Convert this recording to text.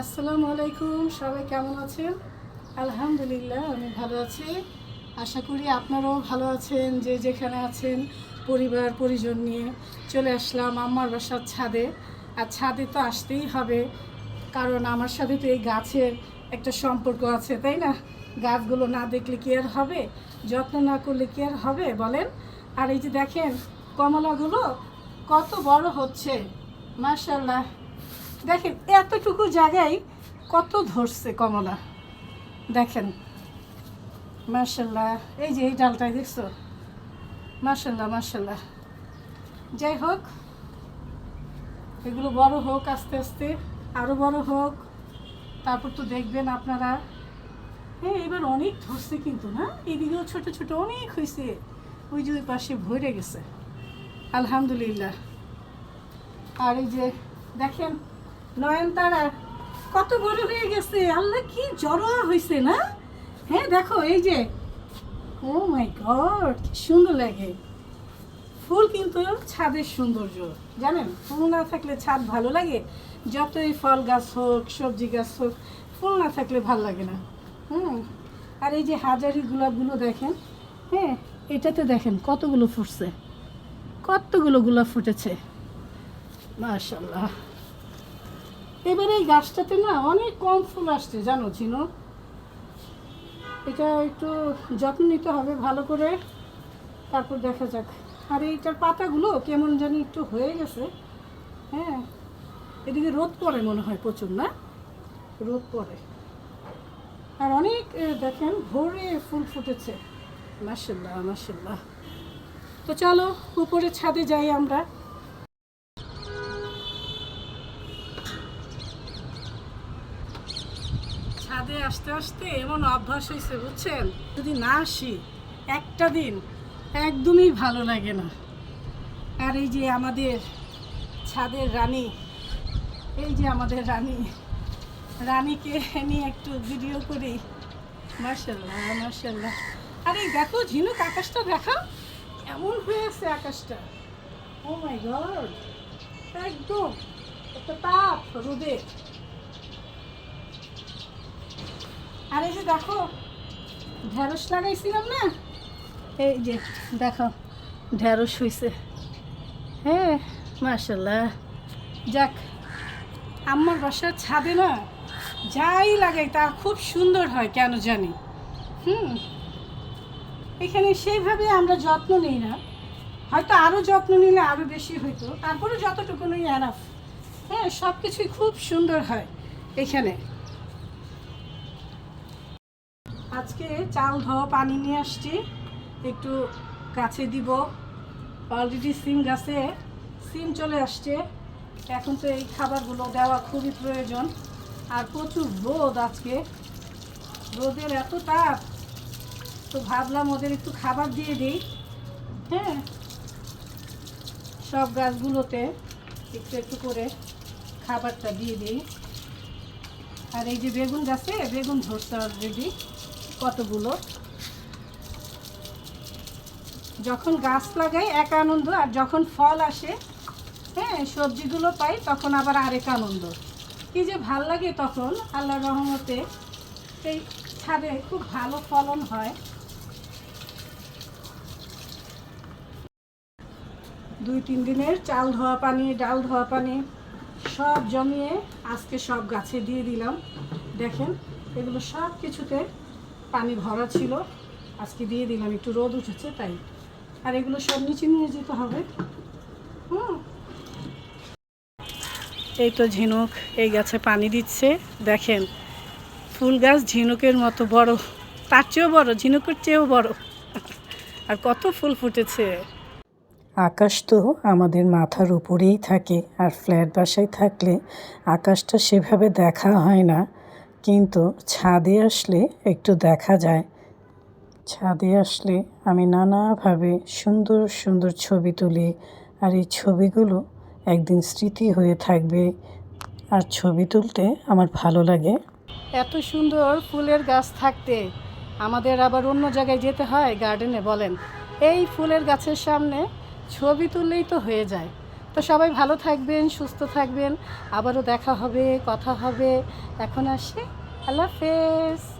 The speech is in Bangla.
আসসালামু আলাইকুম, সবাই কেমন আছেন? আলহামদুলিল্লাহ আমি ভালো আছি। আশা করি আপনারাও ভালো আছেন। যে যেখানে আছেন পরিবার পরিজন নিয়ে চলে আসলাম আমার বাসার ছাদে। আর ছাদে তো আসতেই হবে, কারণ আমার সাথে তো এই গাছের একটা সম্পর্ক আছে, তাই না? গাছগুলো না দেখলে কি আর হবে, যত্ন না করলে কি আর হবে বলেন? আর এই যে দেখেন কমলাগুলো কত বড় হচ্ছে, মাশাআল্লাহ। দেখেন এতটুকু জায়গায় কত ধরছে কমলা, দেখেন মাশাআল্লাহ। এই যে এই ডালটাই দেখছো, মাশাআল্লাহ মাশাআল্লাহ। যাই হোক, এগুলো বড় হোক, আস্তে আস্তে আরও বড় হোক, তারপর তো দেখবেন আপনারা। হ্যাঁ, এবার অনেক ধরছে কিন্তু, না এদিকেও ছোট ছোট অনেক হয়েছে, ওই যে ওই পাশে ভরে গেছে, আলহামদুলিল্লাহ। আর এই যে দেখেন নয়নতারা কত বড় হয়ে গেছে, আল্লাহ কি জড়োয়া হয়েছে না? হ্যাঁ দেখো এই যে, ও মাই গড কি সুন্দর লাগে। ফুল কিন্তু ছাদের সৌন্দর্য, জানেন? ফুল না থাকলে ছাদ ভালো লাগে? যতই ফল গাছ হোক, সবজি গাছ হোক, ফুল না থাকলে ভালো লাগে না। আর এই যে হাজারি গোলাপগুলো দেখেন, হ্যাঁ এটাতে দেখেন কতগুলো ফুটছে, কতগুলো গোলাপ ফুটেছে, মাশাআল্লাহ। এবারে এই গাছটাতে না অনেক কম ফুল আসছে, জানো ঝিনো? এটা একটু যত্ন নিতে হবে ভালো করে, তারপর দেখা যাক। আর এইটার পাতাগুলো কেমন জানি একটু হয়ে গেছে। হ্যাঁ, এদিকে রোদ পড়ে মনে হয় প্রচুর, না? রোদ পড়ে। আর অনেক দেখেন ভোরে ফুল ফুটেছে, মাশাআল্লাহ মাশাআল্লাহ। তো চলো উপরে ছাদে যাই আমরা। ছাদে আসতে আসতে এমন অভ্যাস হয়েছে বুঝছেন, যদি না আসি একটা দিন একদমই ভালো লাগে না। আর এই যে আমাদের ছাদের রানী, এই যে আমাদের রানী, রানীকে নিয়ে একটু ভিডিও করি। মাশাআল্লাহ মাশাআল্লাহ। আরে দেখো ঝিনুক, আকাশটা দেখাও কেমন হয়েছে আকাশটা, ও মাই গড, একদম একটা তাপ রোদে। আর এই যে দেখো ঢেঁড়স লাগাইছিলাম না, এই যে দেখো ঢেঁড়স হয়েছে। হ্যাঁ মাশাআল্লাহ। যাক, আমার বাসার ছাদে না যাই লাগাই তা খুব সুন্দর হয় কেন জানি। এখানে সেইভাবে আমরা যত্ন নিই না, হয়তো আরও যত্ন নিলে আরও বেশি হইতো, তারপরে যতটুকু নিই এনাফ। হ্যাঁ, সব কিছুই খুব সুন্দর হয় এখানে। আজকে চাল ধোয়া পানি নিয়ে আসছি, একটু গাছে দিব। অলরেডি সিম গাছে সিম চলে আসছে, এখন তো এই খাবারগুলো দেওয়া খুবই প্রয়োজন। আর প্রচুর রোদ আজকে, রোদের এত তাপ, তো ভাবলাম ওদের একটু খাবার দিয়ে দিই। হ্যাঁ, সব গাছগুলোতে একটু একটু করে খাবারটা দিয়ে দিই। আর এই যে বেগুন গাছে বেগুন ধরছে অলরেডি কতগুলো। যখন গাছ লাগাই এক আনন্দ, আর যখন ফল আসে, হ্যাঁ সবজিগুলো পাই, তখন আবার আরেক আনন্দ। কি যে ভাল লাগে তখন, আল্লাহর রহমতে এই ছাদে খুব ভালো ফলন হয়। 2-3 দিনের চাল ধোয়া পানি, ডাল ধোয়া পানি সব জমিয়ে আজকে সব গাছে দিয়ে দিলাম। দেখেন এগুলো সব কিছুতে পানি ভরা ছিল, আজকে দিয়ে দিলাম, একটু রোদ উঠেছে তাই। আর এগুলো সব নিচে নিয়ে যেতে হবে। এই তো ঝিনুক এই গাছে পানি দিচ্ছে, দেখেন ফুল গাছ ঝিনুকের মতো বড়, তার চেয়েও বড়, ঝিনুকের চেয়েও বড়। আর কত ফুল ফুটেছে। আকাশ তো আমাদের মাথার উপরেই থাকে, আর ফ্ল্যাট বাসায় থাকলে আকাশটা সেভাবে দেখা হয় না, কিন্তু ছাদে আসলে একটু দেখা যায়। ছাদে আসলে আমি নানাভাবে সুন্দর সুন্দর ছবি তুলি, আর এই ছবিগুলো একদিন স্মৃতি হয়ে থাকবে। আর ছবি তুলতে আমার ভালো লাগে। এত সুন্দর ফুলের গাছ থাকতে আমাদের আবার অন্য জায়গায় যেতে হয় গার্ডেনে, বলেন? এই ফুলের গাছের সামনে ছবি তুললেই তো হয়ে যায়, তো সবাই ভালো থাকবেন, সুস্থ থাকবেন, আবারও দেখা হবে, কথা হবে। এখন আসি, আল্লাহ হাফেজ।